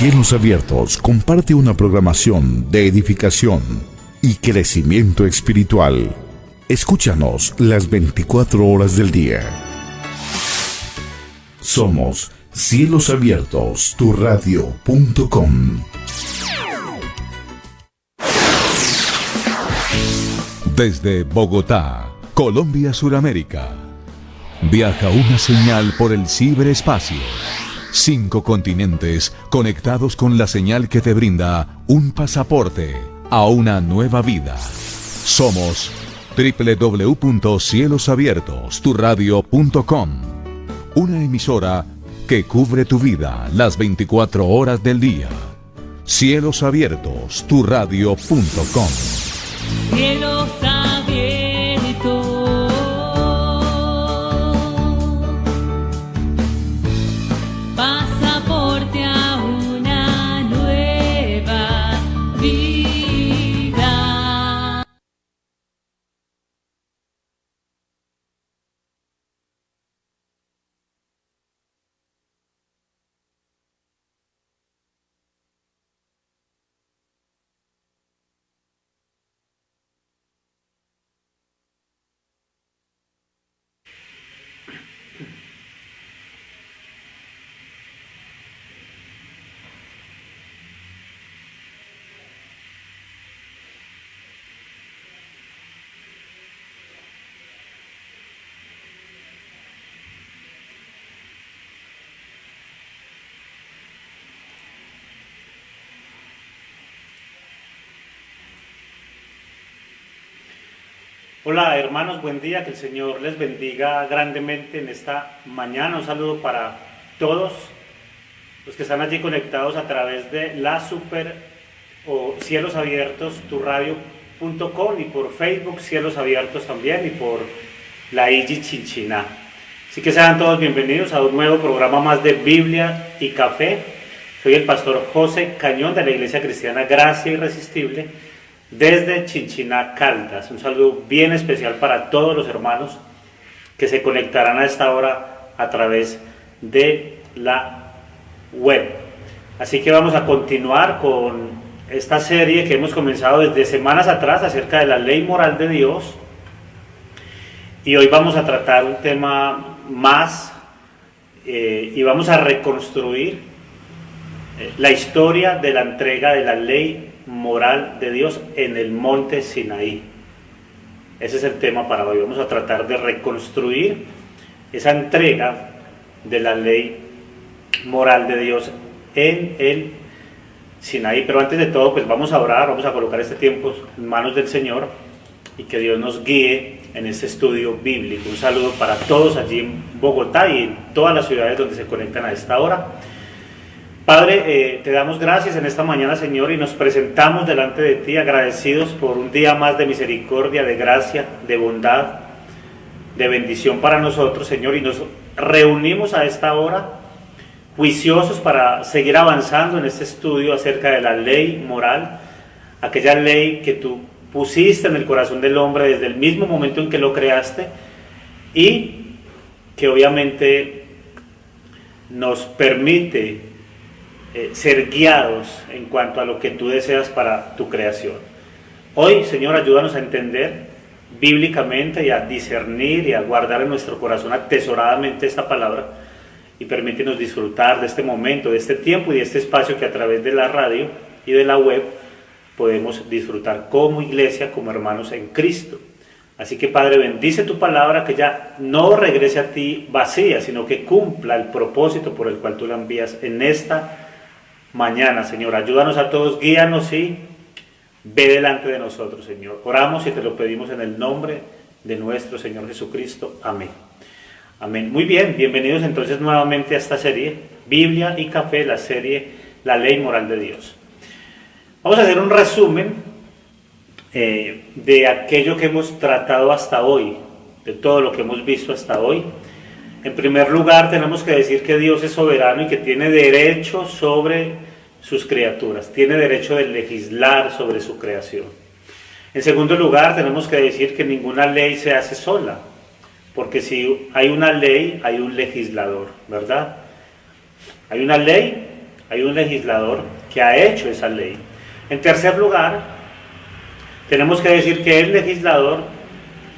Cielos Abiertos comparte una programación de edificación y crecimiento espiritual. Escúchanos las 24 horas del día. Somos Cielos Abiertos, turradio.com. Desde Bogotá, Colombia, Suramérica, viaja una señal por el ciberespacio. 5 continentes conectados con la señal que te brinda un pasaporte a una nueva vida. Somos www.cielosabiertosturradio.com, una emisora que cubre tu vida las 24 horas del día. Cielosabiertosturradio.com. Cielos abiertos, pasaporte a una nueva vida. Hola hermanos, buen día, que el Señor les bendiga grandemente en esta mañana. Un saludo para todos los que están allí conectados a través de la Super o Cielos Abiertos, turradio.com, y por Facebook Cielos Abiertos también, y por la IGI Chinchiná. Así que sean todos bienvenidos a un nuevo programa más de Biblia y Café. Soy el pastor José Cañón de la Iglesia Cristiana Gracia Irresistible, desde Chinchiná, Caldas. Un saludo bien especial para todos los hermanos que se conectarán a esta hora a través de la web. Así que vamos a continuar con esta serie que hemos comenzado desde semanas atrás acerca de la ley moral de Dios, y hoy vamos a tratar un tema más y vamos a reconstruir la historia de la entrega de la ley moral de Dios en el monte Sinaí. Ese es el tema para hoy. Vamos a tratar de reconstruir esa entrega de la ley moral de Dios en el Sinaí. Pero antes de todo, pues vamos a orar, vamos a colocar este tiempo en manos del Señor y que Dios nos guíe en este estudio bíblico. Un saludo para todos allí en Bogotá y en todas las ciudades donde se conectan a esta hora. Padre, te damos gracias en esta mañana, Señor, y nos presentamos delante de ti agradecidos por un día más de misericordia, de gracia, de bondad, de bendición para nosotros, Señor, y nos reunimos a esta hora juiciosos para seguir avanzando en este estudio acerca de la ley moral, aquella ley que tú pusiste en el corazón del hombre desde el mismo momento en que lo creaste, y que obviamente nos permite ser guiados en cuanto a lo que tú deseas para tu creación. Hoy, Señor, ayúdanos a entender bíblicamente y a discernir y a guardar en nuestro corazón atesoradamente esta palabra, y permítenos disfrutar de este momento, de este tiempo y de este espacio que a través de la radio y de la web podemos disfrutar como iglesia, como hermanos en Cristo. Así que, Padre, bendice tu palabra, que ya no regrese a ti vacía, sino que cumpla el propósito por el cual tú la envías en esta mañana, Señor. Ayúdanos a todos, guíanos y ve delante de nosotros, Señor. Oramos y te lo pedimos en el nombre de nuestro Señor Jesucristo. Amén. Amén. Muy bien, bienvenidos entonces nuevamente a esta serie, Biblia y Café, la serie La Ley Moral de Dios. Vamos a hacer un resumen de aquello que hemos tratado hasta hoy, de todo lo que hemos visto hasta hoy. En primer lugar, tenemos que decir que Dios es soberano y que tiene derecho sobre sus criaturas, tiene derecho de legislar sobre su creación. En segundo lugar, tenemos que decir que ninguna ley se hace sola, porque si hay una ley, hay un legislador, ¿verdad? Hay una ley, hay un legislador que ha hecho esa ley. En tercer lugar, tenemos que decir que el legislador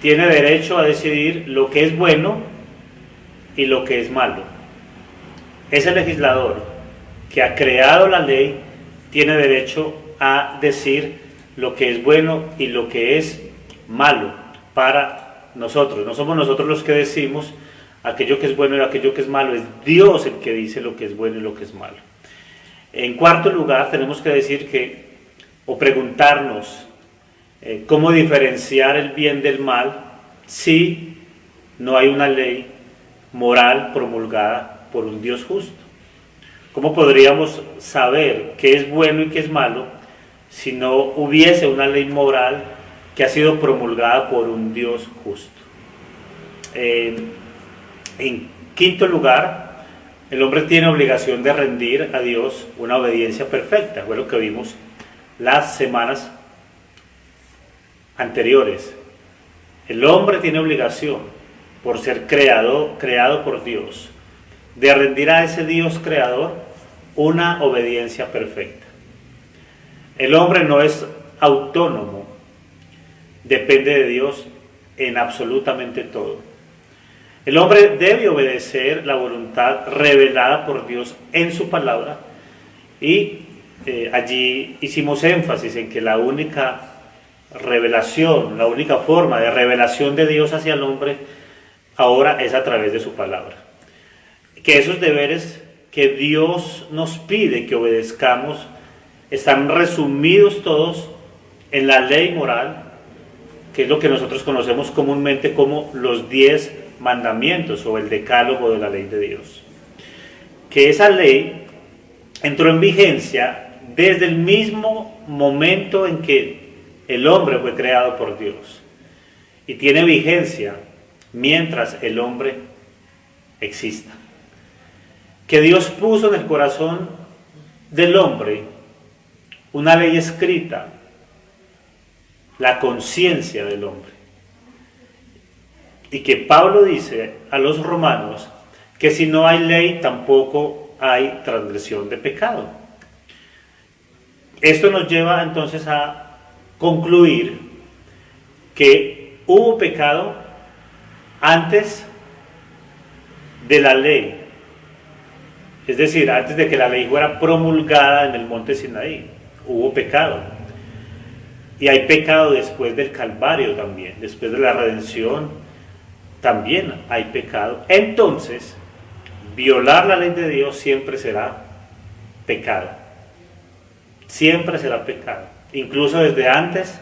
tiene derecho a decidir lo que es bueno y lo que es malo. Ese legislador que ha creado la ley tiene derecho a decir lo que es bueno y lo que es malo para nosotros. No somos nosotros los que decimos aquello que es bueno y aquello que es malo, es Dios el que dice lo que es bueno y lo que es malo. En cuarto lugar, tenemos que decir o preguntarnos cómo diferenciar el bien del mal si no hay una ley moral promulgada por un Dios justo. ¿Cómo podríamos saber qué es bueno y qué es malo si no hubiese una ley moral que ha sido promulgada por un Dios justo? En quinto lugar, el hombre tiene obligación de rendir a Dios una obediencia perfecta. Fue lo que vimos las semanas anteriores. El hombre tiene obligación, por ser creado por Dios, de rendir a ese Dios creador una obediencia perfecta. El hombre no es autónomo, depende de Dios en absolutamente todo. El hombre debe obedecer la voluntad revelada por Dios en su palabra, y allí hicimos énfasis en que la única revelación, la única forma de revelación de Dios hacia el hombre ahora es a través de su palabra. Que esos deberes que Dios nos pide que obedezcamos están resumidos todos en la ley moral, que es lo que nosotros conocemos comúnmente como los 10 mandamientos o el decálogo de la ley de Dios. Que esa ley entró en vigencia desde el mismo momento en que el hombre fue creado por Dios, y tiene vigencia mientras el hombre exista. Que Dios puso en el corazón del hombre una ley escrita, la conciencia del hombre. Y que Pablo dice a los romanos que si no hay ley tampoco hay transgresión de pecado. Esto nos lleva entonces a concluir que hubo pecado antes de la ley, es decir, antes de que la ley fuera promulgada en el monte Sinaí, hubo pecado. Y hay pecado después del Calvario también, después de la redención también hay pecado. Entonces, violar la ley de Dios siempre será pecado. Siempre será pecado. Incluso desde antes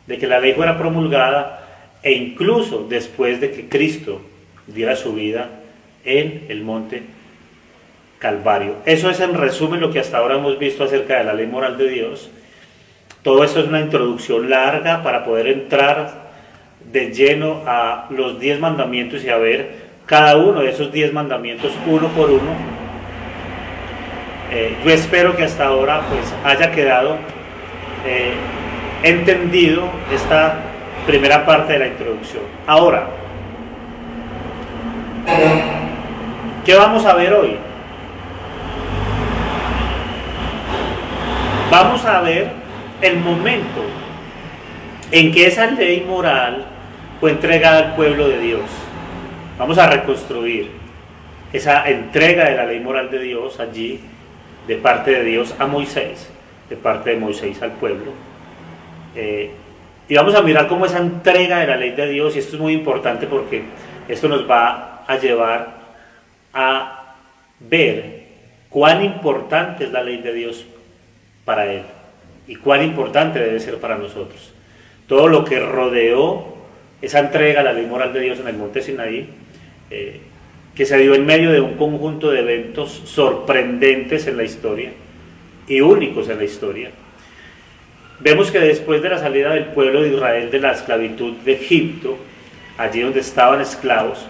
de que la ley fuera promulgada e incluso después de que Cristo diera su vida en el monte Calvario. Eso es en resumen lo que hasta ahora hemos visto acerca de la ley moral de Dios. Todo esto es una introducción larga para poder entrar de lleno a los 10 mandamientos y a ver cada uno de esos 10 mandamientos uno por uno. Yo espero que hasta ahora pues haya quedado entendido esta primera parte de la introducción. Ahora, ¿qué vamos a ver hoy? Vamos a ver el momento en que esa ley moral fue entregada al pueblo de Dios. Vamos a reconstruir esa entrega de la ley moral de Dios allí, de parte de Dios a Moisés, de parte de Moisés al pueblo. Y vamos a mirar cómo esa entrega de la ley de Dios, y esto es muy importante porque esto nos va a llevar a ver cuán importante es la ley de Dios para Él y cuán importante debe ser para nosotros. Todo lo que rodeó esa entrega a la ley moral de Dios en el monte Sinaí, que se dio en medio de un conjunto de eventos sorprendentes en la historia y únicos en la historia. Vemos que después de la salida del pueblo de Israel de la esclavitud de Egipto, allí donde estaban esclavos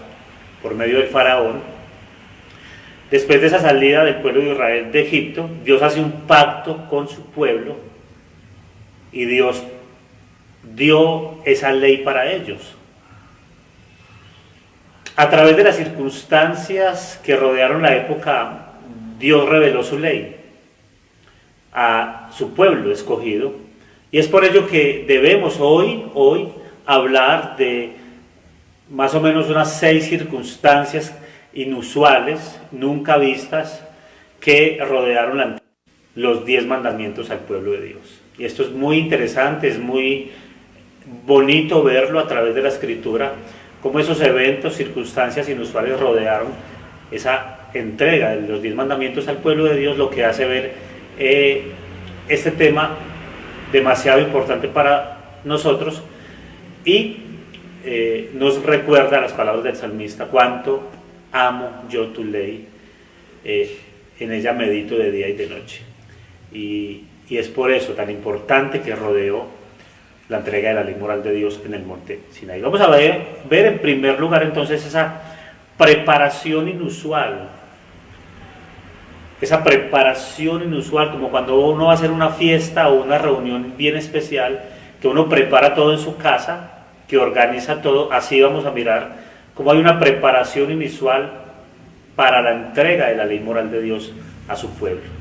por medio del faraón, después de esa salida del pueblo de Israel de Egipto, Dios hace un pacto con su pueblo y Dios dio esa ley para ellos. A través de las circunstancias que rodearon la época, Dios reveló su ley. a su pueblo escogido. Y es por ello que debemos hoy hablar de más o menos unas 6 circunstancias inusuales, nunca vistas, que rodearon los 10 mandamientos al pueblo de Dios. Y esto es muy interesante, es muy bonito verlo a través de la Escritura, cómo esos eventos, circunstancias inusuales rodearon esa entrega de los 10 mandamientos al pueblo de Dios, lo que hace ver este tema demasiado importante para nosotros y nos recuerda las palabras del salmista: cuánto amo yo tu ley, en ella medito de día y de noche. Y es por eso tan importante que rodeó la entrega de la ley moral de Dios en el monte Sinaí. Vamos a ver en primer lugar entonces esa preparación inusual. Esa preparación inusual, como cuando uno va a hacer una fiesta o una reunión bien especial, que uno prepara todo en su casa, que organiza todo. Así vamos a mirar cómo hay una preparación inusual para la entrega de la ley moral de Dios a su pueblo.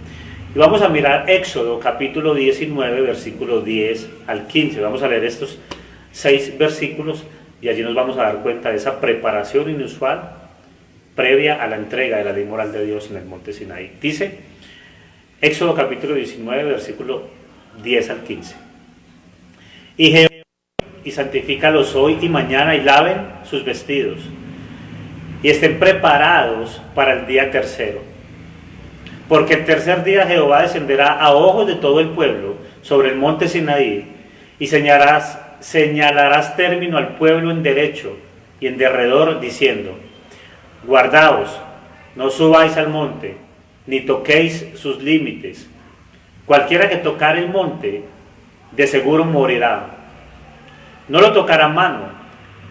Y vamos a mirar Éxodo capítulo 19, versículos 10 al 15. Vamos a leer estos 6 versículos y allí nos vamos a dar cuenta de esa preparación inusual previa a la entrega de la ley moral de Dios en el monte Sinaí. Dice Éxodo capítulo 19, versículo 10 al 15. Y Jehová y santifícalos hoy y mañana, y laven sus vestidos, y estén preparados para el día tercero. Porque el tercer día Jehová descenderá a ojos de todo el pueblo sobre el monte Sinaí, y señalarás término al pueblo en derecho y en derredor, diciendo: guardaos, no subáis al monte, ni toquéis sus límites. Cualquiera que tocare el monte, de seguro morirá. No lo tocará mano,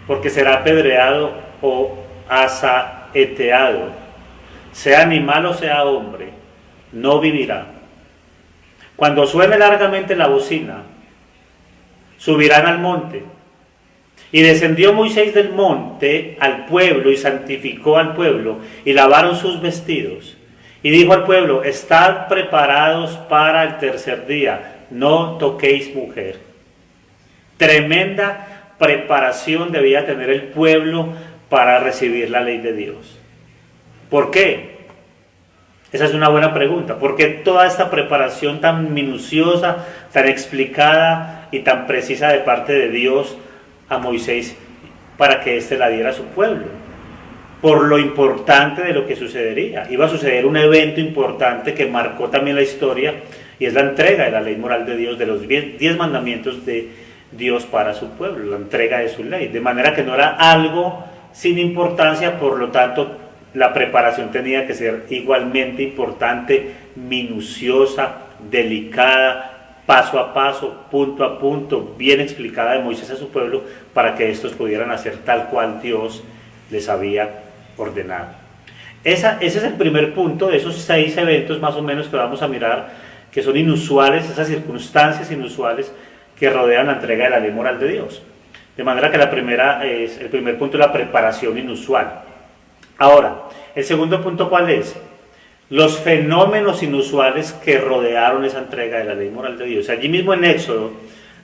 porque será apedreado o asaeteado. Sea animal o sea hombre, no vivirá. Cuando suene largamente la bocina, subirán al monte. Y descendió Moisés del monte al pueblo y santificó al pueblo, y lavaron sus vestidos. Y dijo al pueblo: estad preparados para el tercer día, no toquéis mujer. Tremenda preparación debía tener el pueblo para recibir la ley de Dios. ¿Por qué? Esa es una buena pregunta. ¿Por qué toda esta preparación tan minuciosa, tan explicada y tan precisa de parte de Dios a Moisés para que éste la diera a su pueblo? Por lo importante de lo que sucedería. Iba a suceder un evento importante que marcó también la historia, y es la entrega de la ley moral de Dios, de los 10 mandamientos de Dios para su pueblo, la entrega de su ley. De manera que no era algo sin importancia, por lo tanto la preparación tenía que ser igualmente importante, minuciosa, delicada, paso a paso, punto a punto, bien explicada de Moisés a su pueblo, para que estos pudieran hacer tal cual Dios les había ordenado. Ese es el primer punto de esos 6 eventos más o menos que vamos a mirar, que son inusuales, esas circunstancias inusuales que rodean la entrega de la ley moral de Dios. De manera que el primer punto es la preparación inusual. Ahora, el segundo punto, ¿cuál es? Los fenómenos inusuales que rodearon esa entrega de la ley moral de Dios. Allí mismo en Éxodo,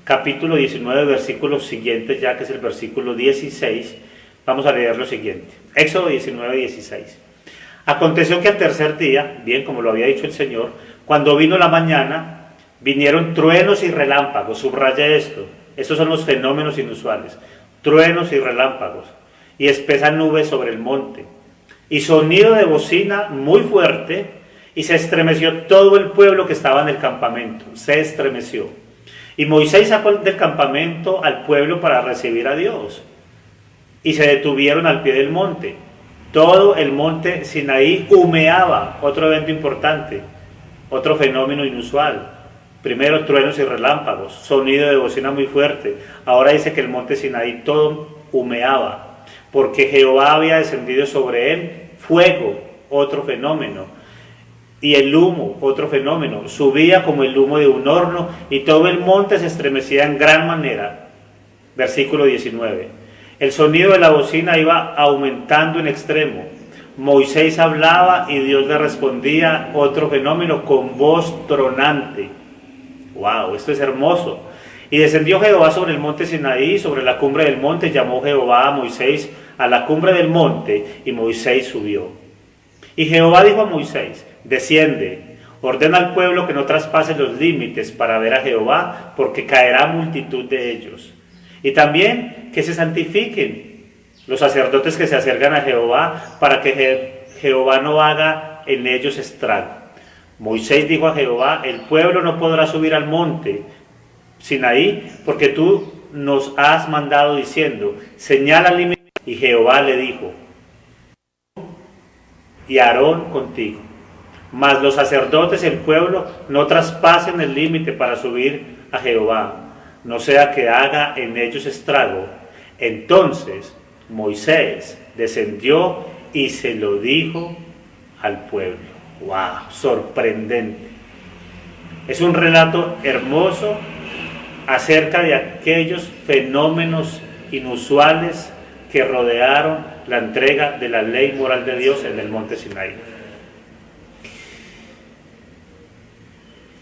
capítulo 19, versículos siguientes, ya que es el versículo 16, vamos a leer lo siguiente. Éxodo 19, 16. Aconteció que al tercer día, bien como lo había dicho el Señor, cuando vino la mañana, vinieron truenos y relámpagos. Subraya esto. Estos son los fenómenos inusuales. Truenos y relámpagos. Y espesa nube sobre el monte. Y sonido de bocina muy fuerte, y se estremeció todo el pueblo que estaba en el campamento. Se estremeció. Y Moisés sacó del campamento al pueblo para recibir a Dios. Y se detuvieron al pie del monte. Todo el monte Sinaí humeaba. Otro evento importante. Otro fenómeno inusual. Primero truenos y relámpagos. Sonido de bocina muy fuerte. Ahora dice que el monte Sinaí todo humeaba, porque Jehová había descendido sobre él fuego, otro fenómeno, y el humo, otro fenómeno. Subía como el humo de un horno, y todo el monte se estremecía en gran manera. Versículo 19. El sonido de la bocina iba aumentando en extremo. Moisés hablaba y Dios le respondía. Otro fenómeno, con voz tronante. ¡Wow! Esto es hermoso. Y descendió Jehová sobre el monte Sinaí, sobre la cumbre del monte. Llamó Jehová a Moisés a la cumbre del monte, y Moisés subió. Y Jehová dijo a Moisés: desciende, ordena al pueblo que no traspase los límites para ver a Jehová, porque caerá multitud de ellos. Y también que se santifiquen los sacerdotes que se acercan a Jehová, para que Jehová no haga en ellos estrago. Moisés dijo a Jehová: el pueblo no podrá subir al monte Sinaí, porque tú nos has mandado diciendo: señala límites. Y Jehová le dijo: y Aarón contigo. Mas los sacerdotes y el pueblo no traspasen el límite para subir a Jehová, no sea que haga en ellos estrago. Entonces Moisés descendió y se lo dijo al pueblo. ¡Wow! Sorprendente. Es un relato hermoso acerca de aquellos fenómenos inusuales que rodearon la entrega de la ley moral de Dios en el monte Sinaí.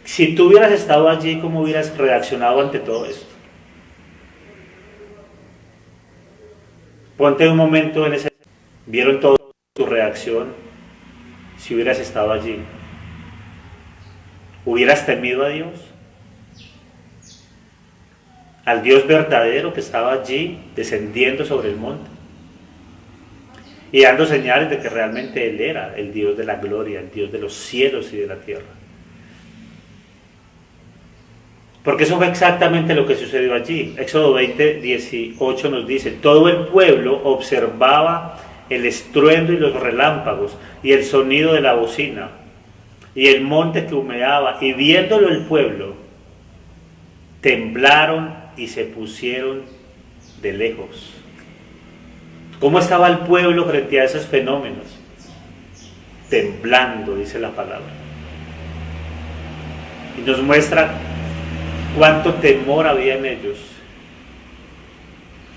Si tú hubieras estado allí, ¿cómo hubieras reaccionado ante todo esto? Ponte un momento en ese... ¿Vieron toda tu reacción si hubieras estado allí? ¿Hubieras temido a Dios? Al Dios verdadero que estaba allí descendiendo sobre el monte y dando señales de que realmente Él era el Dios de la gloria, el Dios de los cielos y de la tierra. Porque eso fue exactamente lo que sucedió allí. Éxodo 20:18 nos dice: todo el pueblo observaba el estruendo y los relámpagos y el sonido de la bocina y el monte que humeaba, y viéndolo el pueblo temblaron y se pusieron de lejos. ¿Cómo estaba el pueblo frente a esos fenómenos? Temblando, dice la palabra. Y nos muestra cuánto temor había en ellos,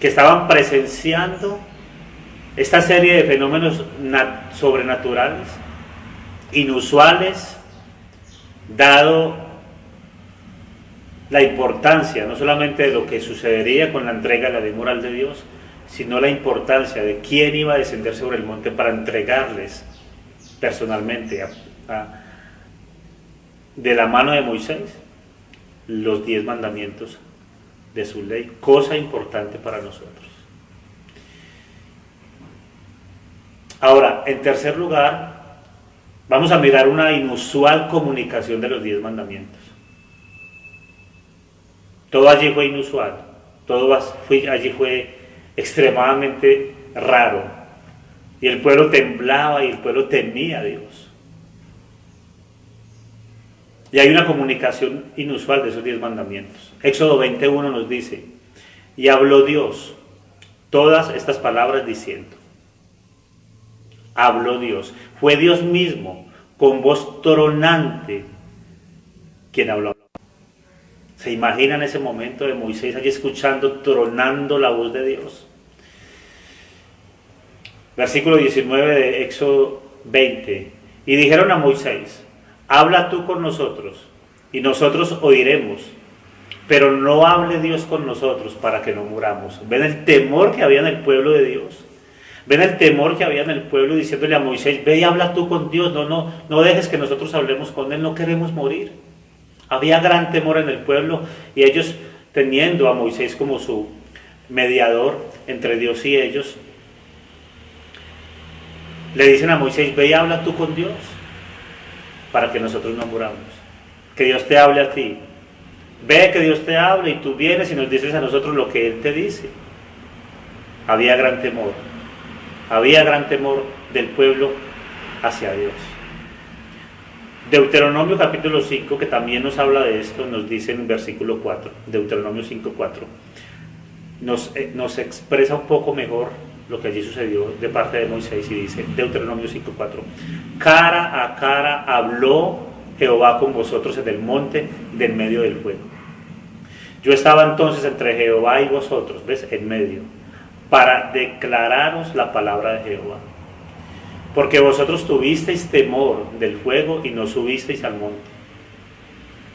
que estaban presenciando esta serie de fenómenos sobrenaturales, inusuales, dado la importancia no solamente de lo que sucedería con la entrega de la ley moral de Dios, sino la importancia de quién iba a descender sobre el monte para entregarles personalmente de la mano de Moisés los 10 mandamientos de su ley, cosa importante para nosotros. Ahora, en tercer lugar, vamos a mirar una inusual comunicación de los 10 mandamientos. Todo allí fue inusual, todo allí fue extremadamente raro, y el pueblo temblaba y el pueblo temía a Dios. Y hay una comunicación inusual de esos 10 mandamientos. Éxodo 21 nos dice: y habló Dios todas estas palabras diciendo. Habló Dios, fue Dios mismo con voz tronante quien habló. ¿Se imaginan ese momento de Moisés allí escuchando, tronando la voz de Dios? Versículo 19 de Éxodo 20. Y dijeron a Moisés: habla tú con nosotros, y nosotros oiremos, pero no hable Dios con nosotros para que no muramos. ¿Ven el temor que había en el pueblo de Dios? ¿Ven el temor que había en el pueblo diciéndole a Moisés: ve y habla tú con Dios, no dejes que nosotros hablemos con Él, no queremos morir? Había gran temor en el pueblo, y ellos, teniendo a Moisés como su mediador entre Dios y ellos, le dicen a Moisés: ve y habla tú con Dios para que nosotros no muramos. Que Dios te hable a ti. Ve que Dios te hable y tú vienes y nos dices a nosotros lo que Él te dice. Había gran temor. Había gran temor del pueblo hacia Dios. Deuteronomio capítulo 5, que también nos habla de esto, nos dice en versículo 4, Deuteronomio 5:4, nos expresa un poco mejor lo que allí sucedió de parte de Moisés, y dice Deuteronomio 5:4: cara a cara habló Jehová con vosotros en el monte del medio del fuego. Yo estaba entonces entre Jehová y vosotros, ¿ves? En medio, para declararos la palabra de Jehová. porque vosotros tuvisteis temor del fuego y no subisteis al monte.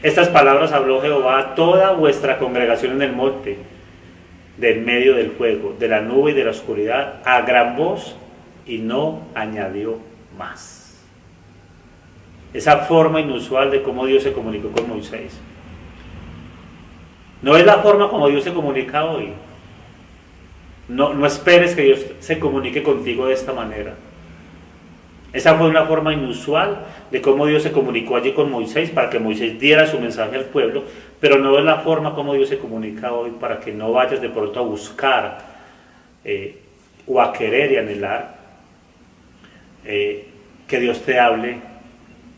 Estas palabras habló Jehová a toda vuestra congregación en el monte, del medio del fuego, de la nube y de la oscuridad, a gran voz, y no añadió más. Esa forma inusual de cómo Dios se comunicó con Moisés. No es la forma como Dios se comunica hoy. No esperes que Dios se comunique contigo de esta manera. Esa fue una forma inusual de cómo Dios se comunicó allí con Moisés para que Moisés diera su mensaje al pueblo, pero no es la forma como Dios se comunica hoy para que no vayas de pronto a buscar o a querer y anhelar que Dios te hable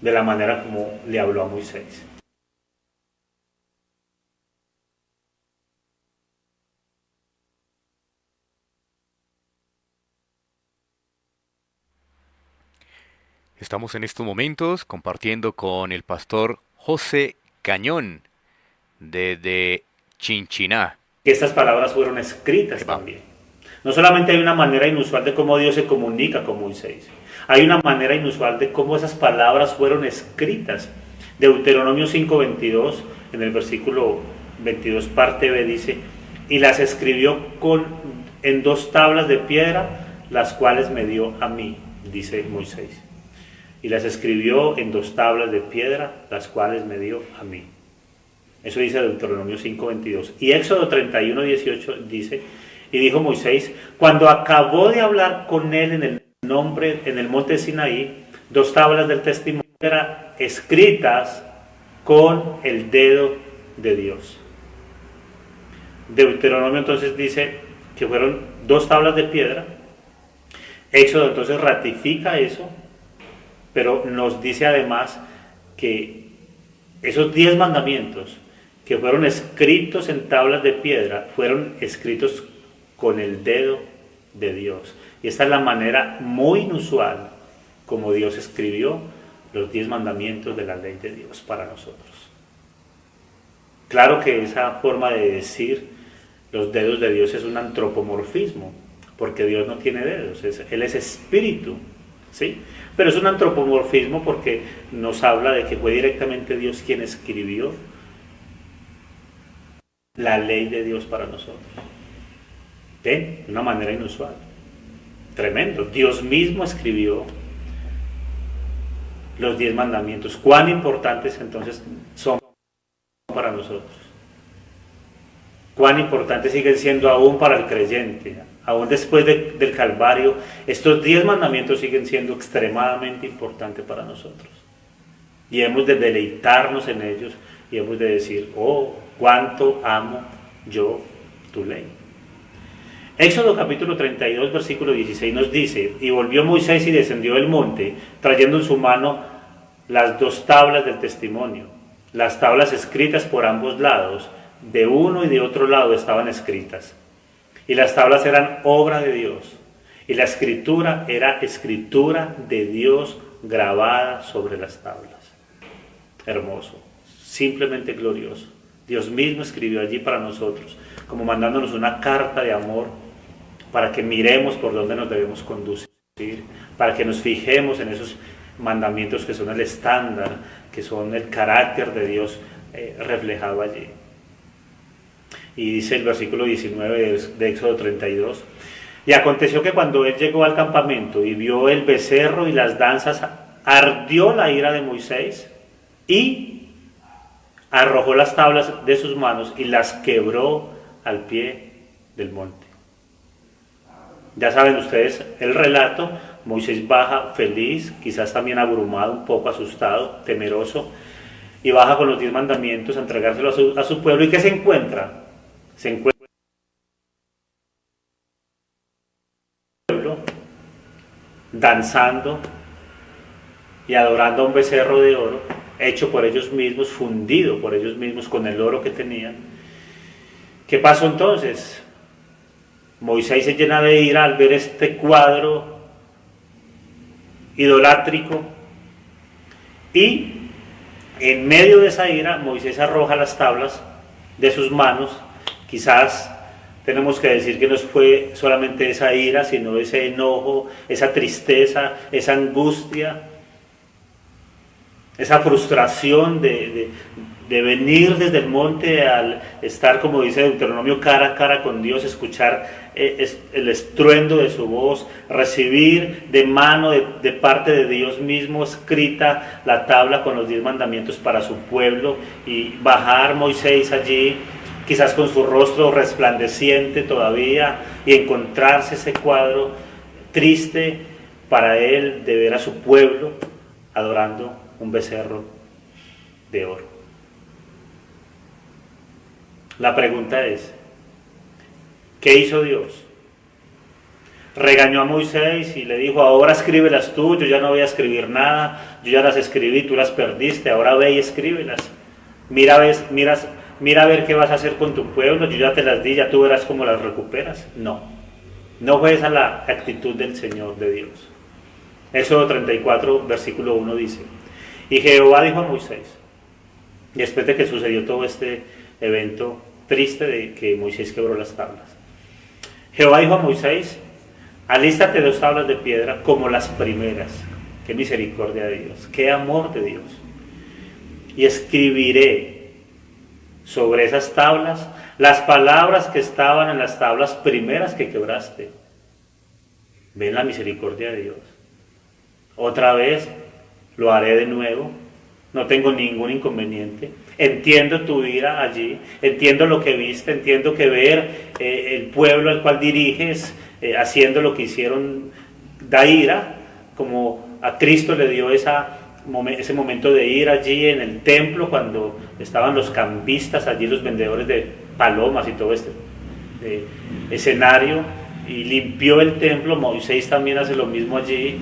de la manera como le habló a Moisés. Estamos en estos momentos compartiendo con el pastor José Cañón desde Chinchiná. Estas palabras fueron escritas también. No solamente hay una manera inusual de cómo Dios se comunica con Moisés, hay una manera inusual de cómo esas palabras fueron escritas. Deuteronomio 5:22, en el versículo 22, parte B, dice: y las escribió en 2 tablas de piedra, las cuales me dio a mí, dice Moisés. Y las escribió en 2 tablas de piedra, las cuales me dio a mí. Eso dice Deuteronomio 5:22. Y Éxodo 31:18 dice: y dijo Moisés, cuando acabó de hablar con él en el monte de Sinaí, 2 tablas del testimonio eran escritas con el dedo de Dios. Deuteronomio entonces dice que fueron 2 tablas de piedra. Éxodo entonces ratifica eso, pero nos dice además que esos 10 mandamientos que fueron escritos en tablas de piedra fueron escritos con el dedo de Dios. Y esta es la manera muy inusual como Dios escribió los 10 mandamientos de la ley de Dios para nosotros. Claro que esa forma de decir los dedos de Dios es un antropomorfismo, porque Dios no tiene dedos, Él es espíritu, ¿sí? Pero es un antropomorfismo porque nos habla de que fue directamente Dios quien escribió la ley de Dios para nosotros. ¿Ven? De una manera inusual. Tremendo. Dios mismo escribió los 10 mandamientos. ¿Cuán importantes entonces son para nosotros? ¿Cuán importantes siguen siendo aún para el creyente? Aún después del Calvario, estos 10 mandamientos siguen siendo extremadamente importantes para nosotros. Y hemos de deleitarnos en ellos y hemos de decir: oh, cuánto amo yo tu ley. Éxodo capítulo 32, versículo 16 nos dice: y volvió Moisés y descendió del monte, trayendo en su mano las 2 tablas del testimonio. Las tablas escritas por ambos lados, de uno y de otro lado estaban escritas. Y las tablas eran obra de Dios, y la escritura era escritura de Dios grabada sobre las tablas. Hermoso, simplemente glorioso. Dios mismo escribió allí para nosotros, como mandándonos una carta de amor, para que miremos por dónde nos debemos conducir, para que nos fijemos en esos mandamientos que son el estándar, que son el carácter de Dios reflejado allí. Y dice el versículo 19 de Éxodo 32: y aconteció que cuando él llegó al campamento y vio el becerro y las danzas, ardió la ira de Moisés y arrojó las tablas de sus manos y las quebró al pie del monte. Ya saben ustedes el relato. Moisés baja feliz, quizás también abrumado, un poco asustado, temeroso, y baja con los 10 mandamientos a entregárselo a su pueblo. ¿Y qué se encuentra? Se encuentra el pueblo danzando y adorando a un becerro de oro, hecho por ellos mismos, fundido por ellos mismos con el oro que tenían. ¿Qué pasó entonces? Moisés se llena de ira al ver este cuadro idolátrico, y en medio de esa ira Moisés arroja las tablas de sus manos, quizás Tenemos que decir que no fue solamente esa ira, sino ese enojo, esa tristeza, esa angustia, esa frustración de venir desde el monte al estar, como dice Deuteronomio, cara a cara con Dios, escuchar el estruendo de su voz, recibir de mano de parte de Dios mismo escrita la tabla con los 10 mandamientos para su pueblo, y bajar Moisés allí, quizás con su rostro resplandeciente todavía, y encontrarse ese cuadro triste para él de ver a su pueblo adorando un becerro de oro. La pregunta es, ¿qué hizo Dios? Regañó a Moisés y le dijo: ahora escríbelas tú, yo ya no voy a escribir nada, yo ya las escribí, tú las perdiste, ahora ve y escríbelas. Mira a ver qué vas a hacer con tu pueblo, yo ya te las di, ya tú verás cómo las recuperas. No fue esa la actitud del Señor, de Dios. Éxodo 34, versículo 1 dice: y Jehová dijo a Moisés, y después de que sucedió todo este evento triste de que Moisés quebró las tablas, Jehová dijo a Moisés: alístate 2 tablas de piedra como las primeras. Qué misericordia de Dios, qué amor de Dios. Y escribiré sobre esas tablas las palabras que estaban en las tablas primeras que quebraste. ¿Ven la misericordia de Dios? Otra vez lo haré de nuevo, no tengo ningún inconveniente. Entiendo tu ira allí, entiendo lo que viste, entiendo que ver el pueblo al cual diriges haciendo lo que hicieron da ira, como a Cristo le dio ese momento de ira allí en el templo cuando estaban los cambistas allí, los vendedores de palomas y todo este escenario, y limpió el templo. Moisés también hace lo mismo allí,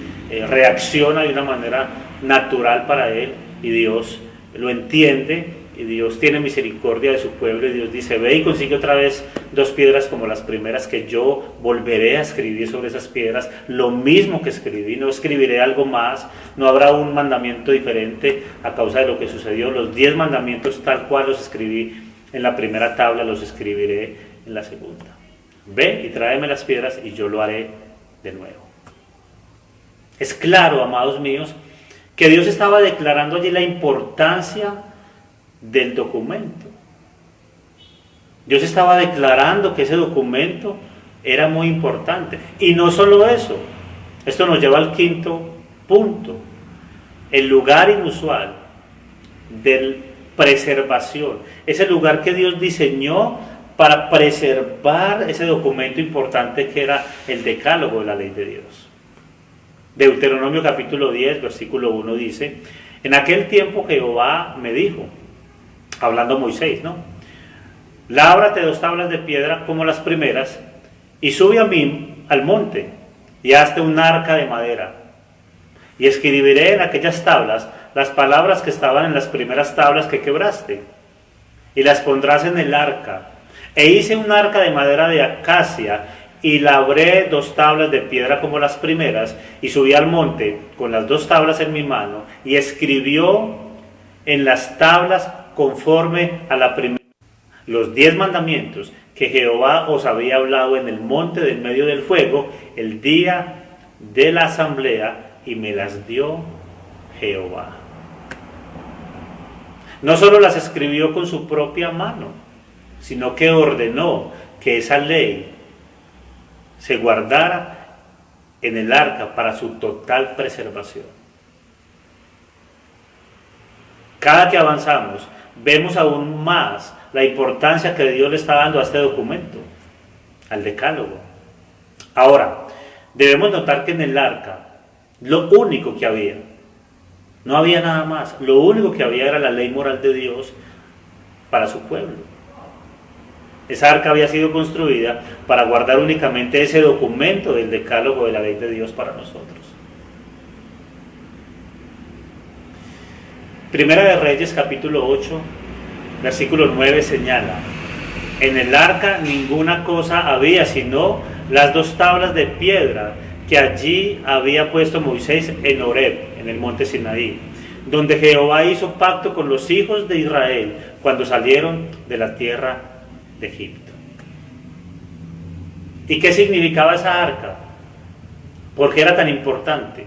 reacciona de una manera natural para él, y Dios lo entiende, y Dios tiene misericordia de su pueblo, y Dios dice: ve y consigue otra vez 2 piedras como las primeras, que yo volveré a escribir sobre esas piedras lo mismo que escribí, no escribiré algo más, no habrá un mandamiento diferente a causa de lo que sucedió. Los 10 mandamientos tal cual los escribí en la primera tabla, los escribiré en la segunda. Ve y tráeme las piedras y yo lo haré de nuevo. Es claro, amados míos, que Dios estaba declarando allí la importancia del documento. Dios estaba declarando que ese documento era muy importante. Y no solo eso, esto nos lleva al 5º punto: el lugar inusual de preservación, ese lugar que Dios diseñó para preservar ese documento importante que era el decálogo de la ley de Dios. Deuteronomio capítulo 10, versículo 1 dice: en aquel tiempo Jehová me dijo, hablando a Moisés, ¿no? Lábrate 2 tablas de piedra como las primeras, y sube a mí al monte, y hazte un arca de madera, y escribiré en aquellas tablas las palabras que estaban en las primeras tablas que quebraste, y las pondrás en el arca. E hice un arca de madera de acacia, y labré 2 tablas de piedra como las primeras, y subí al monte con las 2 tablas en mi mano, y escribió en las tablas conforme a la primera los 10 mandamientos que Jehová os había hablado en el monte del medio del fuego el día de la asamblea, y me las dio Jehová. No solo las escribió con su propia mano, sino que ordenó que esa ley se guardara en el arca para su total preservación. Cada que avanzamos, vemos aún más la importancia que Dios le está dando a este documento, al decálogo. Ahora, debemos notar que en el arca, lo único que había, no había nada más, lo único que había era la ley moral de Dios para su pueblo. Esa arca había sido construida para guardar únicamente ese documento del decálogo de la ley de Dios para nosotros. Primera de Reyes capítulo 8, versículo 9 señala: en el arca ninguna cosa había sino las 2 tablas de piedra que allí había puesto Moisés en Horeb, en el monte Sinaí, donde Jehová hizo pacto con los hijos de Israel cuando salieron de la tierra de Egipto. ¿Y qué significaba esa arca? ¿Por qué era tan importante?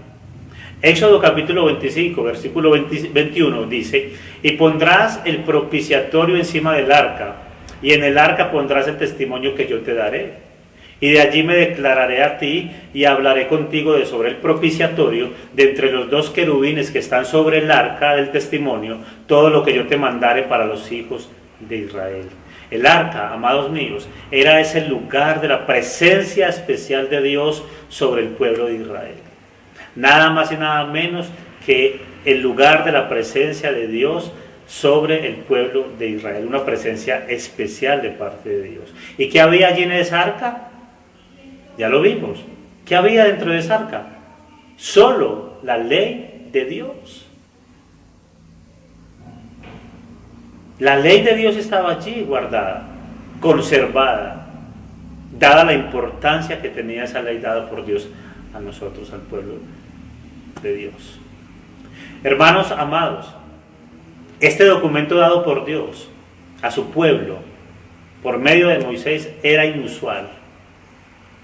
Éxodo capítulo 25, versículo 21 dice: y pondrás el propiciatorio encima del arca, y en el arca pondrás el testimonio que yo te daré. Y de allí me declararé a ti y hablaré contigo de sobre el propiciatorio, de entre los dos querubines que están sobre el arca del testimonio, todo lo que yo te mandare para los hijos de Israel. El arca, amados míos, era ese lugar de la presencia especial de Dios sobre el pueblo de Israel. Nada más y nada menos que el lugar de la presencia de Dios sobre el pueblo de Israel, una presencia especial de parte de Dios. ¿Y qué había allí en esa arca? Ya lo vimos. ¿Qué había dentro de esa arca? Solo la ley de Dios. La ley de Dios estaba allí guardada, conservada, dada la importancia que tenía esa ley dada por Dios a nosotros, al pueblo de Dios. Hermanos amados, este documento dado por Dios a su pueblo por medio de Moisés era inusual,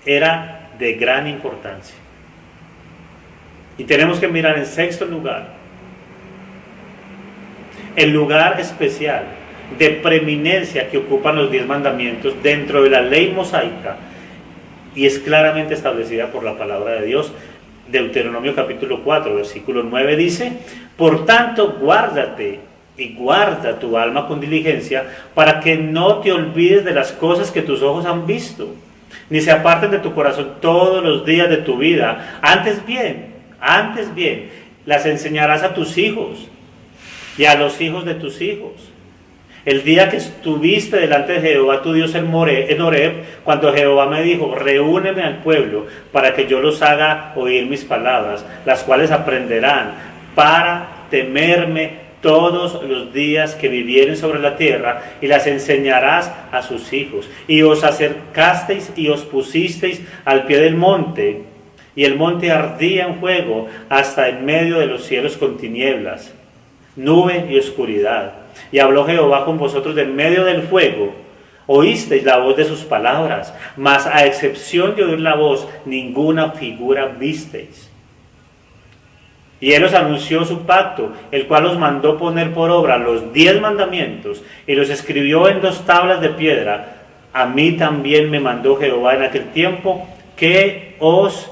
era de gran importancia. Y tenemos que mirar en sexto lugar el lugar especial de preeminencia que ocupan los 10 mandamientos dentro de la ley mosaica, y es claramente establecida por la palabra de Dios. Deuteronomio capítulo 4, versículo 9 dice: por tanto, guárdate y guarda tu alma con diligencia, para que no te olvides de las cosas que tus ojos han visto, ni se aparten de tu corazón todos los días de tu vida. Antes bien, las enseñarás a tus hijos y a los hijos de tus hijos. El día que estuviste delante de Jehová tu Dios en Horeb, cuando Jehová me dijo: reúneme al pueblo para que yo los haga oír mis palabras, las cuales aprenderán para temerme todos los días que vivieren sobre la tierra, y las enseñarás a sus hijos. Y os acercasteis y os pusisteis al pie del monte, y el monte ardía en fuego hasta en medio de los cielos con tinieblas, nube y oscuridad. Y habló Jehová con vosotros de en medio del fuego. Oísteis la voz de sus palabras, mas a excepción de oír la voz, ninguna figura visteis. Y él os anunció su pacto, el cual os mandó poner por obra los 10 mandamientos, y los escribió en 2 tablas de piedra. A mí también me mandó Jehová en aquel tiempo que os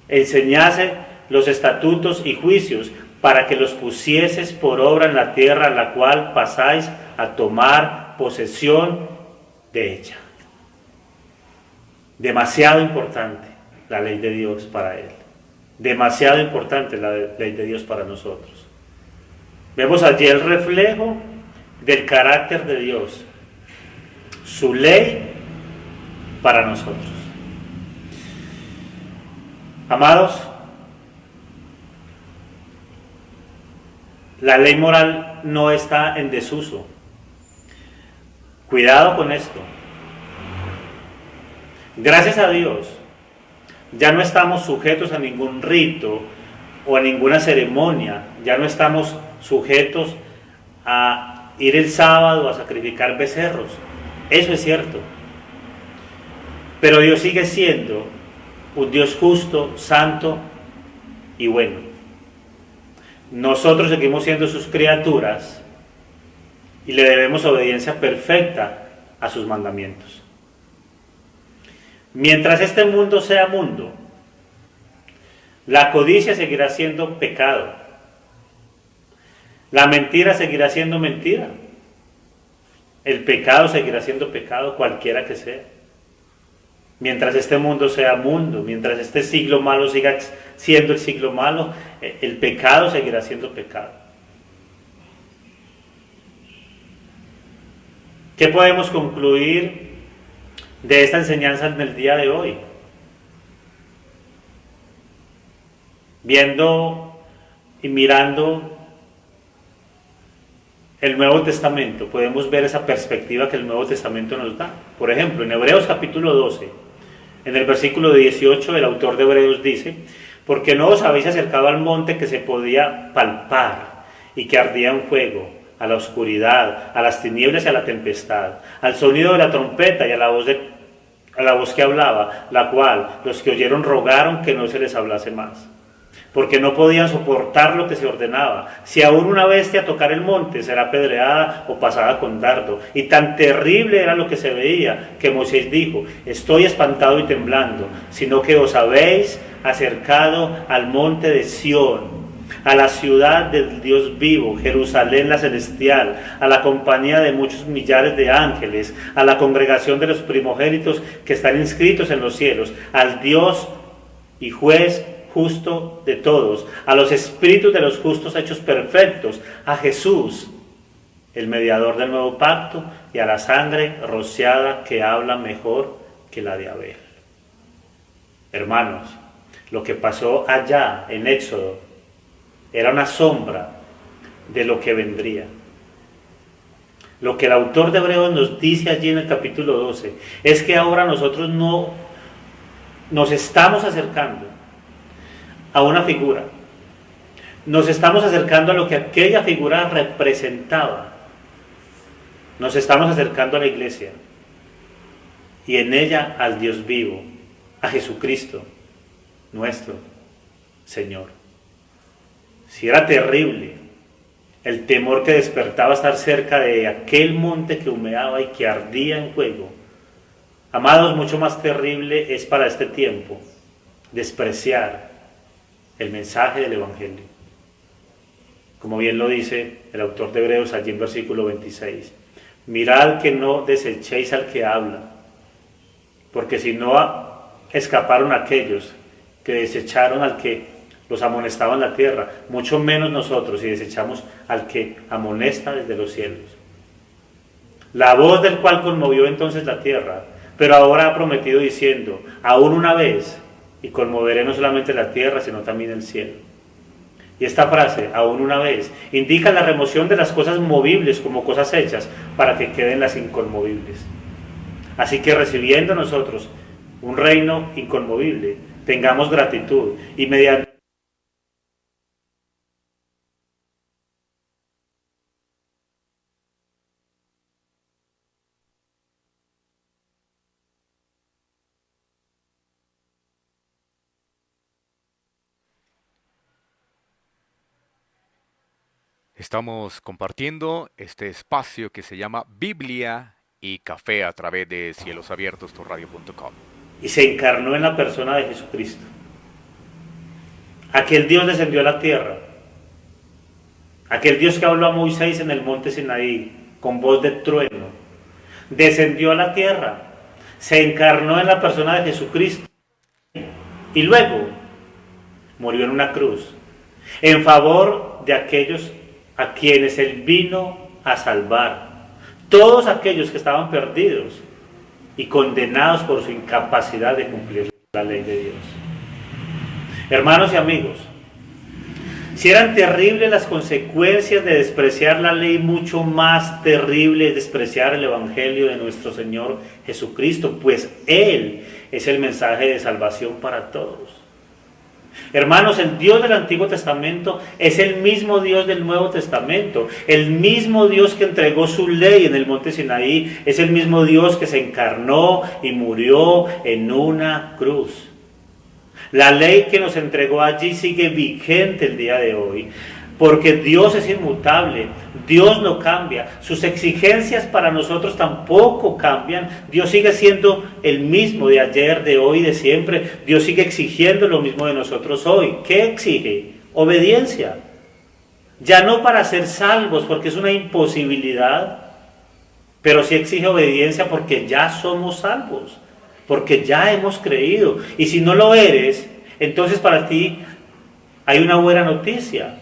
enseñase los estatutos y juicios, para que los pusieses por obra en la tierra en la cual pasáis a tomar posesión de ella. Demasiado importante la ley de Dios para él. Demasiado importante la ley de Dios para nosotros. Vemos allí el reflejo del carácter de Dios, su ley para nosotros. Amados, la ley moral no está en desuso. Cuidado con esto. Gracias a Dios, ya no estamos sujetos a ningún rito o a ninguna ceremonia. Ya no estamos sujetos a ir el sábado a sacrificar becerros. Eso es cierto. Pero Dios sigue siendo un Dios justo, santo y bueno. Nosotros seguimos siendo sus criaturas y le debemos obediencia perfecta a sus mandamientos. Mientras este mundo sea mundo, la codicia seguirá siendo pecado, la mentira seguirá siendo mentira, el pecado seguirá siendo pecado, cualquiera que sea. Mientras este mundo sea mundo, mientras este siglo malo siga siendo el siglo malo, el pecado seguirá siendo pecado. ¿Qué podemos concluir de esta enseñanza en el día de hoy? Viendo y mirando el Nuevo Testamento, podemos ver esa perspectiva que el Nuevo Testamento nos da. Por ejemplo, en Hebreos capítulo 12, en el versículo 18, el autor de Hebreos dice: porque no os habéis acercado al monte que se podía palpar y que ardía en fuego, a la oscuridad, a las tinieblas y a la tempestad, al sonido de la trompeta y a la voz a la voz que hablaba, la cual los que oyeron rogaron que no se les hablase más, porque no podían soportar lo que se ordenaba. Si aún una bestia tocar el monte, será apedreada o pasada con dardo. Y tan terrible era lo que se veía, que Moisés dijo: estoy espantado y temblando, sino que os habéis acercado al monte de Sión, a la ciudad del Dios vivo, Jerusalén la celestial, a la compañía de muchos millares de ángeles, a la congregación de los primogénitos que están inscritos en los cielos, al Dios y juez justo de todos, a los espíritus de los justos hechos perfectos, a Jesús, el mediador del nuevo pacto, y a la sangre rociada que habla mejor que la de Abel. Hermanos, lo que pasó allá en Éxodo era una sombra de lo que vendría. Lo que el autor de Hebreos nos dice allí en el capítulo 12 es que ahora nosotros no nos estamos acercando a una figura. Nos estamos acercando a lo que aquella figura representaba. Nos estamos acercando a la iglesia y en ella al Dios vivo, a Jesucristo, nuestro Señor. Si era terrible el temor que despertaba estar cerca de aquel monte que humeaba y que ardía en fuego, amados, mucho más terrible es para este tiempo despreciar el mensaje del Evangelio. Como bien lo dice el autor de Hebreos allí en versículo 26. Mirad que no desechéis al que habla, porque si no escaparon aquellos que desecharon al que los amonestaba en la tierra, mucho menos nosotros si desechamos al que amonesta desde los cielos. La voz del cual conmovió entonces la tierra, pero ahora ha prometido diciendo: aún una vez, y conmoveré no solamente la tierra, sino también el cielo. Y esta frase, aún una vez, indica la remoción de las cosas movibles como cosas hechas, para que queden las inconmovibles. Así que recibiendo nosotros un reino inconmovible, tengamos gratitud, y mediante Estamos compartiendo este espacio que se llama Biblia y Café a través de cielosabiertosturradio.com. y se encarnó en la persona de Jesucristo. Aquel Dios descendió a la tierra. Aquel Dios que habló a Moisés en el monte Sinaí con voz de trueno, descendió a la tierra, se encarnó en la persona de Jesucristo y luego murió en una cruz en favor de aquellos a quienes Él vino a salvar. Todos aquellos que estaban perdidos y condenados por su incapacidad de cumplir la ley de Dios. Hermanos y amigos, si eran terribles las consecuencias de despreciar la ley, mucho más terrible es despreciar el Evangelio de nuestro Señor Jesucristo, pues Él es el mensaje de salvación para todos. Hermanos, el Dios del Antiguo Testamento es el mismo Dios del Nuevo Testamento. El mismo Dios que entregó su ley en el monte Sinaí es el mismo Dios que se encarnó y murió en una cruz. La ley que nos entregó allí sigue vigente el día de hoy, porque Dios es inmutable, Dios no cambia, sus exigencias para nosotros tampoco cambian. Dios sigue siendo el mismo de ayer, de hoy, de siempre. Dios sigue exigiendo lo mismo de nosotros hoy. ¿Qué exige? Obediencia. Ya no para ser salvos, porque es una imposibilidad, pero sí exige obediencia porque ya somos salvos, porque ya hemos creído. Y si no lo eres, entonces para ti hay una buena noticia: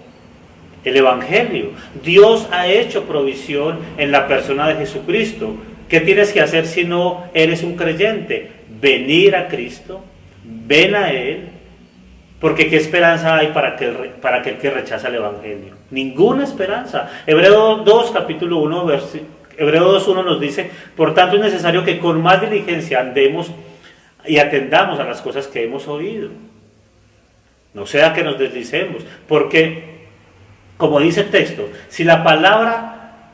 el Evangelio. Dios ha hecho provisión en la persona de Jesucristo. ¿Qué tienes que hacer si no eres un creyente? Venir a Cristo, ven a Él, porque ¿qué esperanza hay para aquel que rechaza el Evangelio? Ninguna esperanza. Hebreos 2, capítulo 1, Hebreos 2.1 nos dice: por tanto es necesario que con más diligencia andemos y atendamos a las cosas que hemos oído. No sea que nos deslicemos, porque, como dice el texto, si la palabra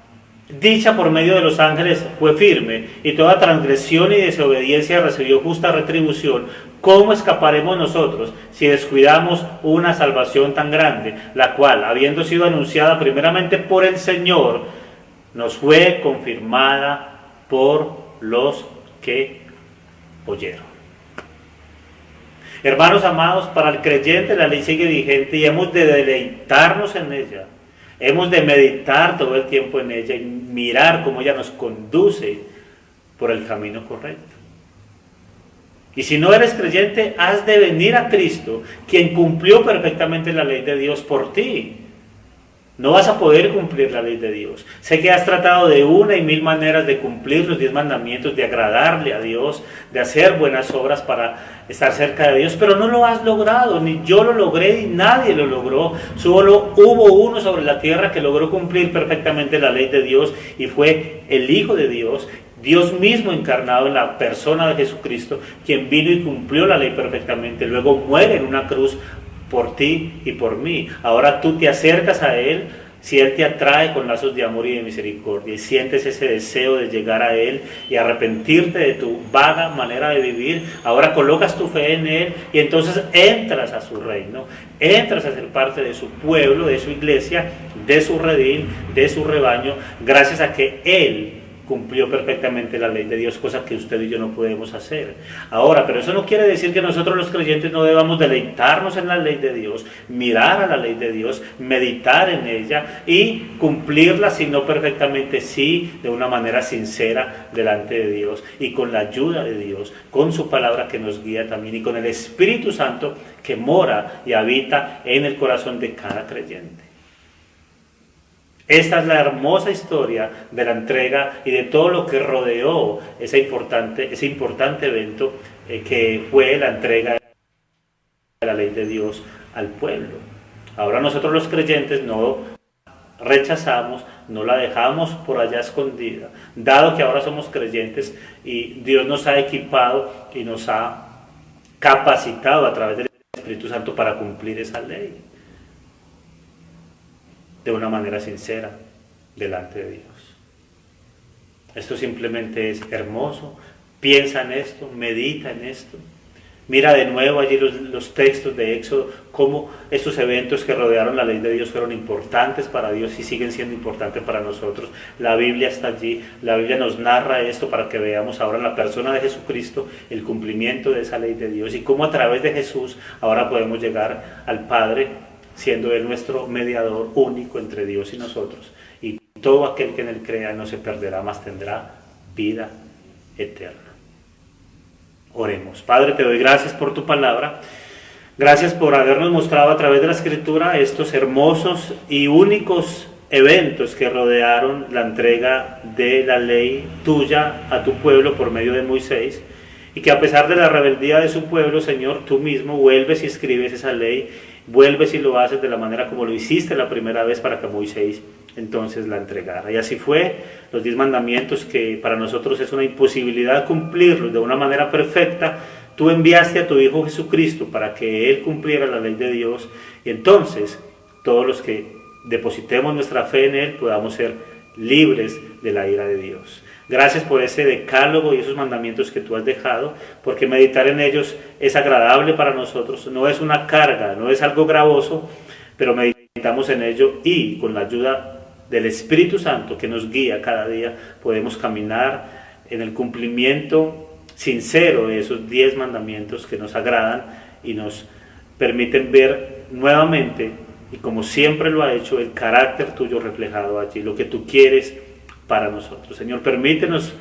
dicha por medio de los ángeles fue firme, y toda transgresión y desobediencia recibió justa retribución. ¿Cómo escaparemos nosotros si descuidamos una salvación tan grande, la cual, habiendo sido anunciada primeramente por el Señor, nos fue confirmada por los que oyeron? Hermanos amados, para el creyente la ley sigue vigente y hemos de deleitarnos en ella. Hemos de meditar todo el tiempo en ella y mirar cómo ella nos conduce por el camino correcto. Y si no eres creyente, has de venir a Cristo, quien cumplió perfectamente la ley de Dios por ti. No vas a poder cumplir la ley de Dios. Sé que has tratado de una y mil maneras de cumplir los 10 mandamientos, de agradarle a Dios, de hacer buenas obras para estar cerca de Dios, pero no lo has logrado, ni yo lo logré, ni nadie lo logró. Solo hubo uno sobre la tierra que logró cumplir perfectamente la ley de Dios, y fue el Hijo de Dios, Dios mismo encarnado en la persona de Jesucristo, quien vino y cumplió la ley perfectamente, luego muere en una cruz por ti y por mí. Ahora tú te acercas a Él, si Él te atrae con lazos de amor y de misericordia, y sientes ese deseo de llegar a Él y arrepentirte de tu vaga manera de vivir, ahora colocas tu fe en Él y entonces entras a su reino, entras a ser parte de su pueblo, de su iglesia, de su redil, de su rebaño, gracias a que Él cumplió perfectamente la ley de Dios, cosa que usted y yo no podemos hacer. Ahora, pero eso no quiere decir que nosotros los creyentes no debamos deleitarnos en la ley de Dios, mirar a la ley de Dios, meditar en ella y cumplirla, si no perfectamente, sí, de una manera sincera delante de Dios y con la ayuda de Dios, con su palabra que nos guía también y con el Espíritu Santo que mora y habita en el corazón de cada creyente. Esta es la hermosa historia de la entrega y de todo lo que rodeó ese importante evento que fue la entrega de la ley de Dios al pueblo. Ahora nosotros los creyentes no rechazamos, no la dejamos por allá escondida, dado que ahora somos creyentes y Dios nos ha equipado y nos ha capacitado a través del Espíritu Santo para cumplir esa ley de una manera sincera delante de Dios. Esto simplemente es hermoso. Piensa en esto, medita en esto. Mira de nuevo allí los textos de Éxodo, cómo estos eventos que rodearon la ley de Dios fueron importantes para Dios y siguen siendo importantes para nosotros. La Biblia está allí, la Biblia nos narra esto para que veamos ahora en la persona de Jesucristo el cumplimiento de esa ley de Dios y cómo a través de Jesús ahora podemos llegar al Padre, siendo Él nuestro mediador único entre Dios y nosotros. Y todo aquel que en Él crea no se perderá, mas tendrá vida eterna. Oremos. Padre, te doy gracias por tu palabra. Gracias por habernos mostrado a través de la Escritura estos hermosos y únicos eventos que rodearon la entrega de la ley tuya a tu pueblo por medio de Moisés. Y que a pesar de la rebeldía de su pueblo, Señor, tú mismo vuelves y escribes esa ley, vuelves y lo haces de la manera como lo hiciste la primera vez para que Moisés entonces la entregara. Y así fue, los 10 mandamientos que para nosotros es una imposibilidad cumplirlos de una manera perfecta, tú enviaste a tu Hijo Jesucristo para que Él cumpliera la ley de Dios y entonces todos los que depositemos nuestra fe en Él podamos ser libres de la ira de Dios. Gracias por ese decálogo y esos mandamientos que tú has dejado, porque meditar en ellos es agradable para nosotros, no es una carga, no es algo gravoso, pero meditamos en ello y con la ayuda del Espíritu Santo que nos guía cada día, podemos caminar en el cumplimiento sincero de esos 10 mandamientos que nos agradan y nos permiten ver nuevamente, y como siempre lo ha hecho, el carácter tuyo reflejado allí, lo que tú quieres para nosotros. Señor, permítenos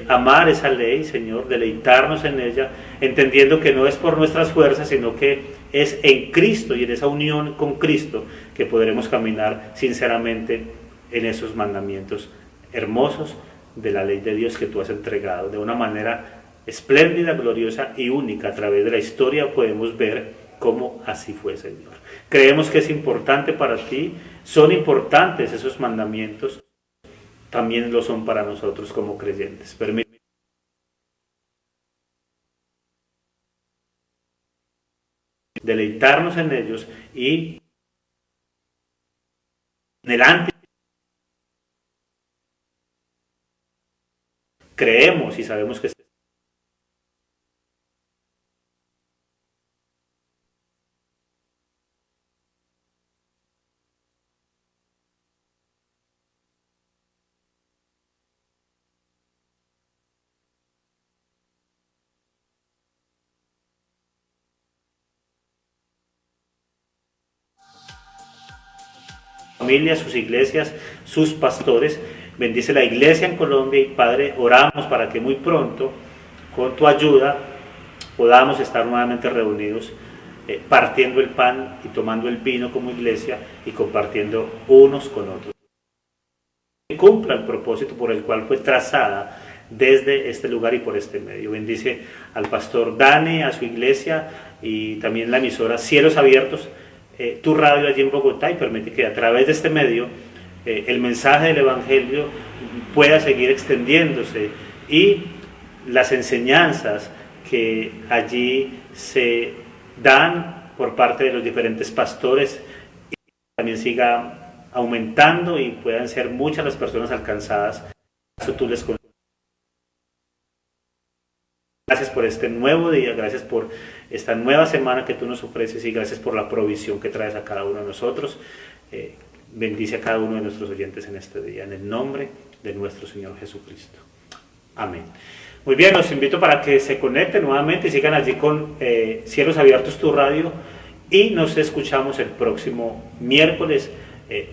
amar esa ley, Señor, deleitarnos en ella, entendiendo que no es por nuestras fuerzas, sino que es en Cristo y en esa unión con Cristo que podremos caminar sinceramente en esos mandamientos hermosos de la ley de Dios que tú has entregado. De una manera espléndida, gloriosa y única, a través de la historia podemos ver cómo así fue, Señor. Creemos que es importante para ti, son importantes esos mandamientos, también lo son para nosotros como creyentes. Deleitarnos en ellos y delante creemos y sabemos que familias, sus iglesias, sus pastores. Bendice la iglesia en Colombia y Padre, oramos para que muy pronto, con tu ayuda, podamos estar nuevamente reunidos, partiendo el pan y tomando el vino como iglesia y compartiendo unos con otros. Que cumpla el propósito por el cual fue trazada desde este lugar y por este medio. Bendice al pastor Dani, a su iglesia y también la emisora Cielos Abiertos, tu radio allí en Bogotá, y permite que a través de este medio el mensaje del Evangelio pueda seguir extendiéndose y las enseñanzas que allí se dan por parte de los diferentes pastores también siga aumentando y puedan ser muchas las personas alcanzadas. Eso tú les conoces. Gracias por este nuevo día, gracias por esta nueva semana que tú nos ofreces y gracias por la provisión que traes a cada uno de nosotros. Bendice a cada uno de nuestros oyentes en este día, en el nombre de nuestro Señor Jesucristo. Amén. Muy bien, los invito para que se conecten nuevamente y sigan allí con Cielos Abiertos, tu radio, y nos escuchamos el próximo miércoles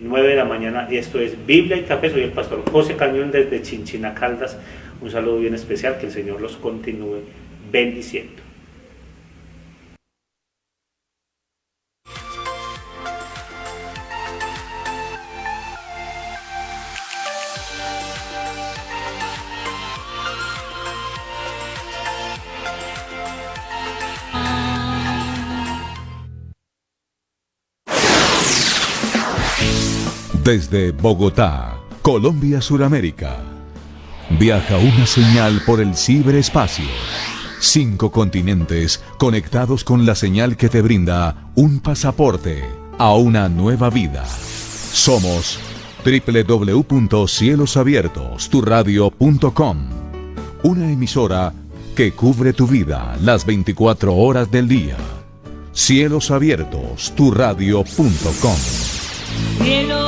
9 de la mañana. Esto es Biblia y Café. Soy el pastor José Cañón desde Chinchina, Caldas. Un saludo bien especial, que el Señor los continúe bendiciendo. Desde Bogotá, Colombia, Suramérica, viaja una señal por el ciberespacio. 5 continentes conectados con la señal que te brinda un pasaporte a una nueva vida. Somos www.cielosabiertosturradio.com, una emisora que cubre tu vida las 24 horas del día. Cielosabiertosturradio.com. Cielo